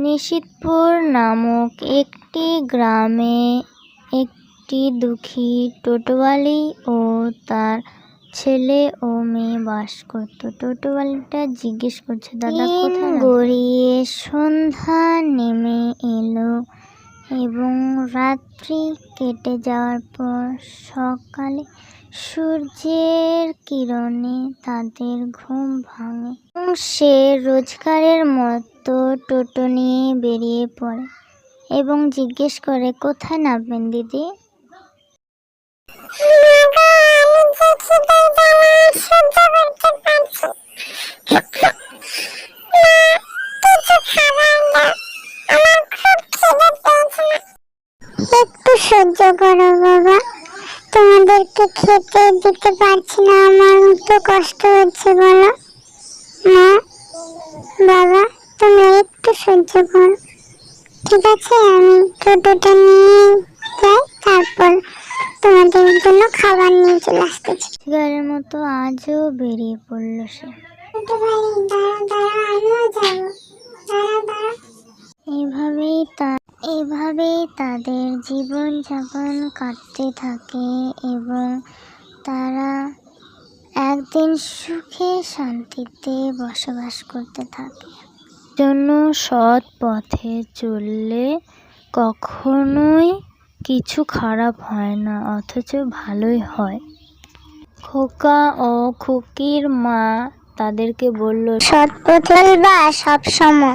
নিশিতপুর নামক একটি গ্রামে একটি দুঃখী টোটোওয়ালি ও তার ছেলে ও মেয়ে বাস করত। টোটোওয়ালিটা জিজ্ঞেস করছে, দাদা কোথায়? গড়িয়ে সন্ধ্যা নেমে এলো এবং রাত্রি কেটে যাওয়ার পর সকালে সূর্যের কিরণে তাদের ঘুম ভাঙে এবং সে রোজগারের মতো টোটো নিয়ে বেরিয়ে পড়ে এবং জিজ্ঞেস করে, কোথায় নামবেন দিদি? একটু সহ্য করো বাবা, তোমাদেরকে খেতে দিতে পারছি না, আমার তো কষ্ট হচ্ছে। বলো মা, বাবা, তুমি একটু সহ্য করো, ঠিক আছে? আমি টোটোটা নিয়ে যাই, তারপর তোমাদের জন্য খাবার নিয়ে চলে আসতেছি। রোজগারের মতো আজও বেরিয়ে পড়ল সে। এভাবেই তাদের জীবন যাপন কাটতে থাকে এবং তারা একদিন সুখে শান্তিতে বসবাস করতে থাকে। জন্য সৎ পথে চললে কখনোই কিছু খারাপ হয় না, অথচ ভালোই হয়। খোকা ও খুকির মা তাদেরকে বলল, সৎ পথে চলবা সব সময়।